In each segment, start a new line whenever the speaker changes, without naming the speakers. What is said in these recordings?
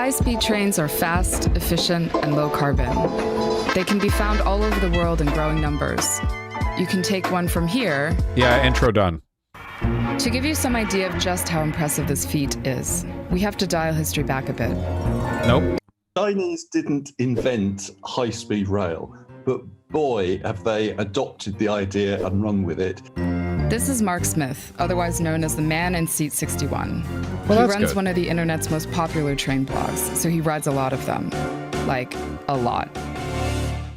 High-speed trains are fast, efficient, and low carbon. They can be found all over the world in growing numbers. You can take one from here.
Yeah, intro done.
To give you some idea of just how impressive this feat is, we have to dial history back a bit.
Nope.
Chinese didn't invent high-speed rail, but boy, have they adopted the idea and run with it.
This is Mark Smith, otherwise known as the man in seat 61.
Well,
he
that's
runs
good.
one of the internet's most popular train blogs, so he rides a lot of them. Like, a lot.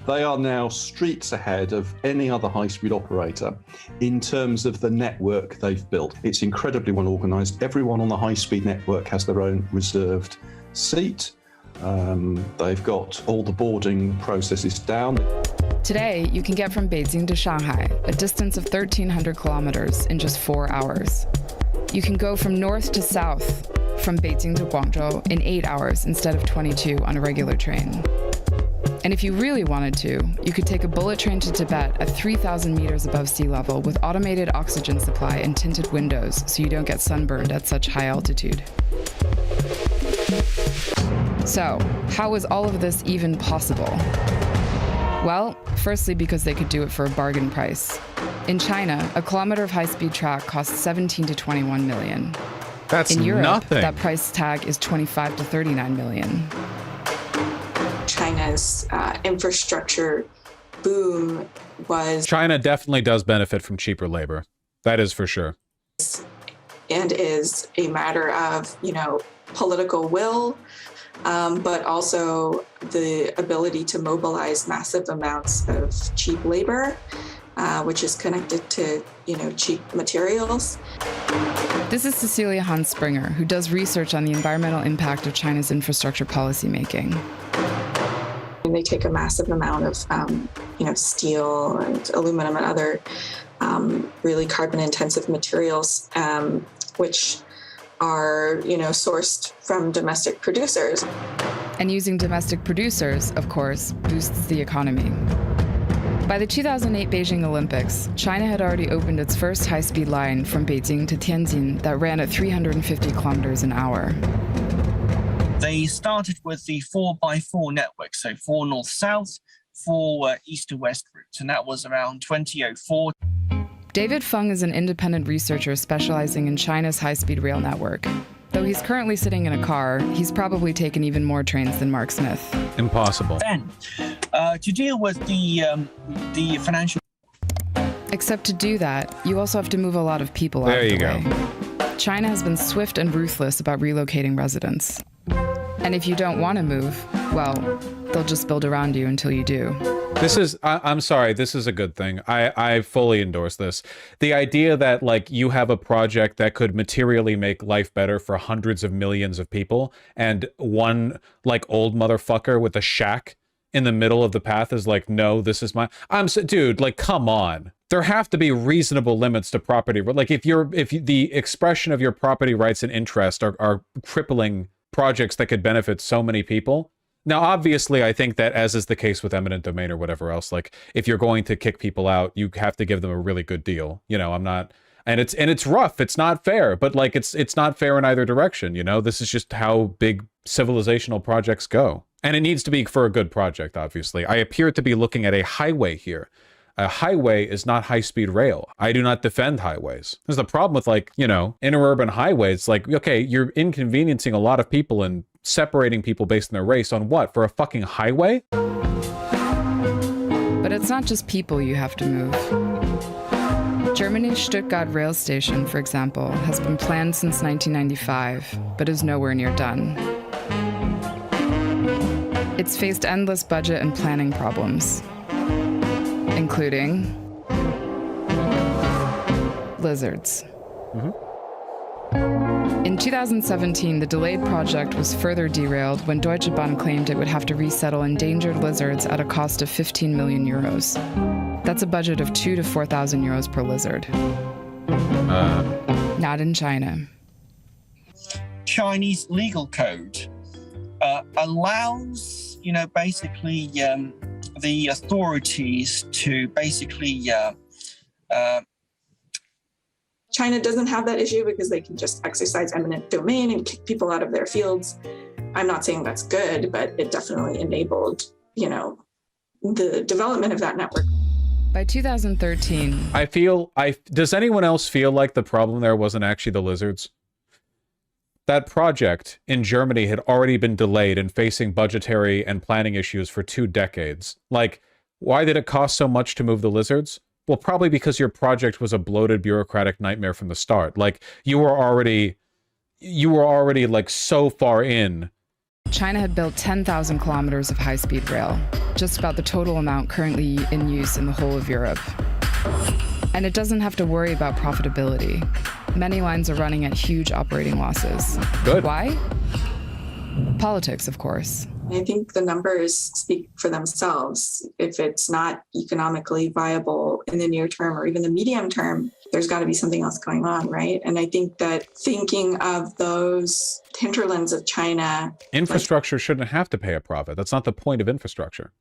They are now streets ahead of any other high-speed operator in terms of the network they've built. It's incredibly well organized. Everyone on the high-speed network has their own reserved seat. They've got all the boarding processes down.
Today, you can get from Beijing to Shanghai, a distance of 1,300 kilometers, in just 4 hours. You can go from north to south, from Beijing to Guangzhou, in 8 hours instead of 22 on a regular train. And if you really wanted to, you could take a bullet train to Tibet at 3,000 meters above sea level with automated oxygen supply and tinted windows so you don't get sunburned at such high altitude. So, how is all of this even possible? Well, firstly because they could do it for a bargain price. In China, a kilometer of high-speed track costs 17 to 21 million.
That's
In Europe,
nothing.
that price tag is 25 to 39 million.
China's infrastructure boom was
China definitely does benefit from cheaper labor. That is for sure.
and is a matter of, political will, but also the ability to mobilize massive amounts of cheap labor, which is connected to, cheap materials.
This is Cecilia Hans Springer, who does research on the environmental impact of China's infrastructure policymaking.
They take a massive amount of, steel and aluminum and other really carbon-intensive materials, which are, sourced from domestic producers.
And using domestic producers, of course, boosts the economy. By the 2008 Beijing Olympics, China had already opened its first high-speed line from Beijing to Tianjin that ran at 350 kilometers an hour.
They started with the 4x4 network, so 4 north-south, 4 east-to-west routes, and that was around 2004.
David Feng is an independent researcher specializing in China's high-speed rail network. Though he's currently sitting in a car, he's probably taken even more trains than Mark Smith.
Impossible.
Then, to deal with the financial...
Except to do that, you also have to move a lot of people out of the way. China has been swift and ruthless about relocating residents. And if you don't want to move, well, they'll just build around you until you do.
This is, I'm sorry, this is a good thing. I fully endorse this. The idea that, you have a project that could materially make life better for hundreds of millions of people, and one, old motherfucker with a shack in the middle of the path is no, this is my... Dude, come on. There have to be reasonable limits to property. If the expression of your property rights and interest are crippling projects that could benefit so many people. Now, obviously, I think that, as is the case with eminent domain or whatever else, if you're going to kick people out, you have to give them a really good deal. I'm not, and it's rough. It's not fair, but it's not fair in either direction. This is just how big civilizational projects go, and it needs to be for a good project. Obviously, I appear to be looking at a highway here. A highway is not high-speed rail. I do not defend highways. There's the problem with interurban highways. Okay, you're inconveniencing a lot of people and separating people based on their race on what? For a fucking highway?
But it's not just people you have to move. Germany's Stuttgart rail station, for example, has been planned since 1995, but is nowhere near done. It's faced endless budget and planning problems, including lizards. In 2017, the delayed project was further derailed when Deutsche Bahn claimed it would have to resettle endangered lizards at a cost of 15 million euros. That's a budget of 2,000 to 4,000 euros per lizard. Not in China.
Chinese legal code allows, basically the authorities to basically
China doesn't have that issue because they can just exercise eminent domain and kick people out of their fields. I'm not saying that's good, but it definitely enabled, the development of that network.
By 2013,
does anyone else feel like the problem there wasn't actually the lizards? That project in Germany had already been delayed and facing budgetary and planning issues for 2 decades. Like, why did it cost so much to move the lizards? Well, probably because your project was a bloated bureaucratic nightmare from the start. Like, you were already like so far in.
China had built 10,000 kilometers of high-speed rail, just about the total amount currently in use in the whole of Europe. And it doesn't have to worry about profitability. Many lines are running at huge operating losses.
Good.
Why? Politics, of course.
I think the numbers speak for themselves. If it's not economically viable in the near term or even the medium term, there's got to be something else going on, right? And I think that thinking of those hinterlands of China...
Infrastructure shouldn't have to pay a profit. That's not the point of infrastructure.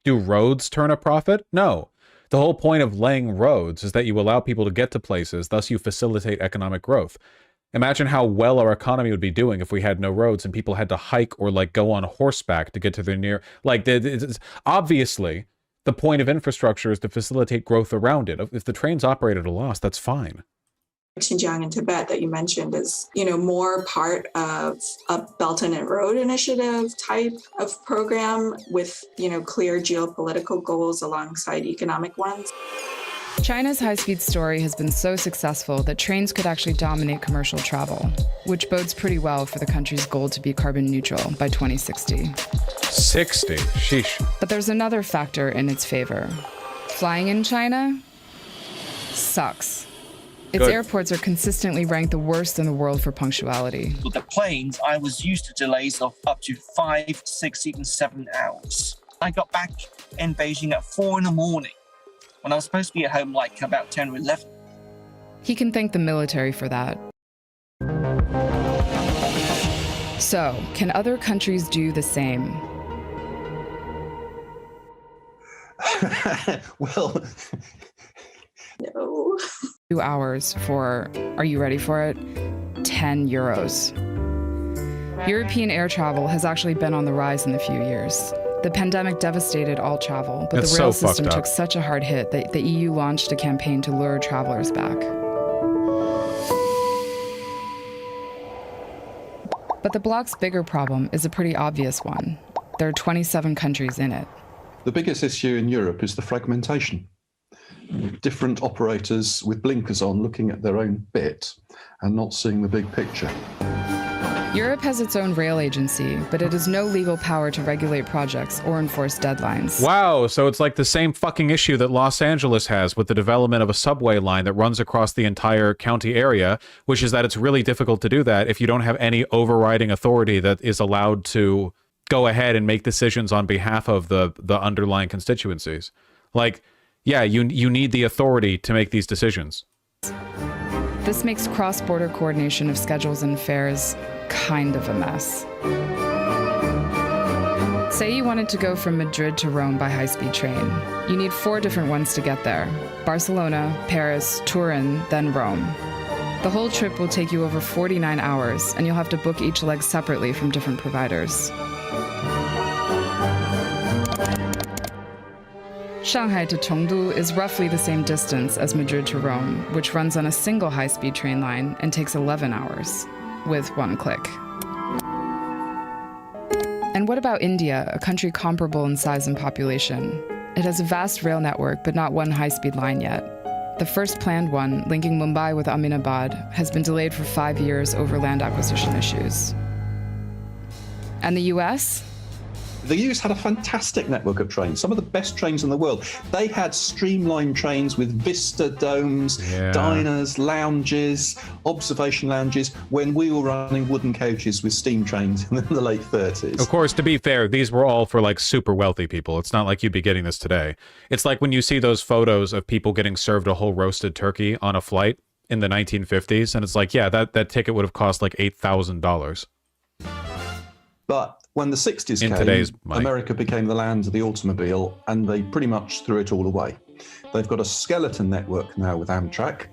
Do roads turn a profit? No. The whole point of laying roads is that you allow people to get to places, thus you facilitate economic growth. Imagine how well our economy would be doing if we had no roads and people had to hike or like go on horseback to get to their near... Like, obviously, the point of infrastructure is to facilitate growth around it. If the trains operate at a loss, that's fine.
Xinjiang and Tibet that you mentioned is, more part of a Belt and Road Initiative type of program with, clear geopolitical goals alongside economic ones.
China's high-speed story has been so successful that trains could actually dominate commercial travel, which bodes pretty well for the country's goal to be carbon neutral by 2060.
60? Sheesh.
But there's another factor in its favor. Flying in China sucks. Its
Good.
airports are consistently ranked the worst in the world for punctuality.
With the planes, I was used to delays of up to 5, 6, even 7 hours. I got back in Beijing at 4 in the morning when I was supposed to be at home like about 10 or 11.
He can thank the military for that. So, can other countries do the same?
Well...
No.
2 hours for, are you ready for it? 10 euros. European air travel has actually been on the rise in a few years. The pandemic devastated all travel, but the rail system took such a hard hit that the EU launched a campaign to lure travelers back. But the bloc's bigger problem is a pretty obvious one. There are 27 countries in it.
The biggest issue in Europe is the fragmentation. Different operators with blinkers on looking at their own bit and not seeing the big picture.
Europe has its own rail agency, but it has no legal power to regulate projects or enforce deadlines.
Wow, so it's like the same fucking issue that Los Angeles has with the development of a subway line that runs across the entire county area, which is that it's really difficult to do that if you don't have any overriding authority that is allowed to go ahead and make decisions on behalf of the underlying constituencies. Like, yeah, you need the authority to make these decisions.
This makes cross-border coordination of schedules and fares kind of a mess. Say you wanted to go from Madrid to Rome by high-speed train. You need 4 different ones to get there: Barcelona, Paris, Turin, then Rome. The whole trip will take you over 49 hours, and you'll have to book each leg separately from different providers. Shanghai to Chengdu is roughly the same distance as Madrid to Rome, which runs on a single high-speed train line and takes 11 hours, with 1 click. And what about India, a country comparable in size and population? It has a vast rail network, but not one high-speed line yet. The first planned one, linking Mumbai with Ahmedabad, has been delayed for 5 years over land acquisition issues. And the US?
The US had a fantastic network of trains, some of the best trains in the world. They had streamlined trains with vista domes, diners, lounges, observation lounges, when we were running wooden coaches with steam trains in the late 30s.
Of course, to be fair, these were all for like super wealthy people. It's not like you'd be getting this today. It's like when you see those photos of people getting served a whole roasted turkey on a flight in the 1950s, and it's like, yeah, that ticket would have cost like $8,000.
But when the 60s came, America became the land of the automobile, and they pretty much threw it all away. They've got a skeleton network now with Amtrak.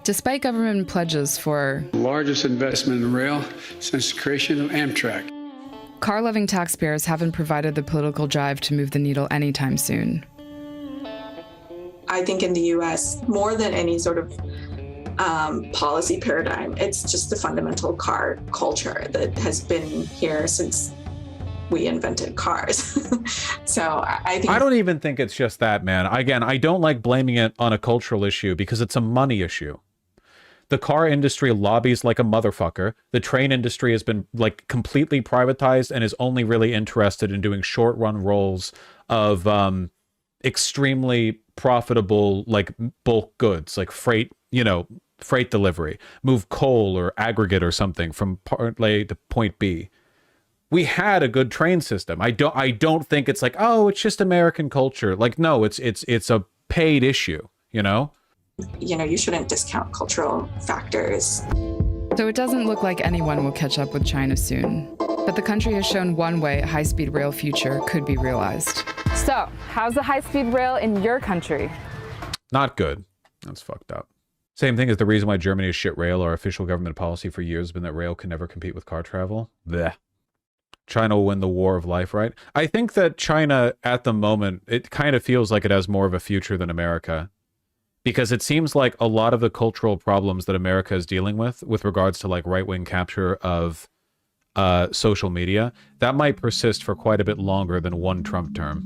Despite government pledges for
the largest investment in rail since the creation of Amtrak.
car-loving taxpayers haven't provided the political drive to move the needle anytime soon.
I think in the US, more than any sort of policy paradigm, it's just the fundamental car culture that has been here since we invented cars. So I think—
I don't even think it's just that, man. Again, I don't like blaming it on a cultural issue because it's a money issue. The car industry lobbies like a motherfucker. The train industry has been like completely privatized and is only really interested in doing short-run roles of extremely profitable like bulk goods, like freight, you know, freight delivery, move coal or aggregate or something from point A to point B. We had a good train system. I don't think it's like, oh, it's just American culture. Like, no, it's a paid issue, you know?
You know, you shouldn't discount cultural factors.
So it doesn't look like anyone will catch up with China soon. But the country has shown one way a high-speed rail future could be realized.
So, how's the high-speed rail in your country?
Not good. That's fucked up. Same thing as the reason why Germany is shit rail. Our official government policy for years has been that rail can never compete with car travel. Blech. China will win the war of life, right? I think that China, at the moment, it kind of feels like it has more of a future than America. Because it seems like a lot of the cultural problems that America is dealing with regards to like right-wing capture of social media, that might persist for quite a bit longer than one Trump term.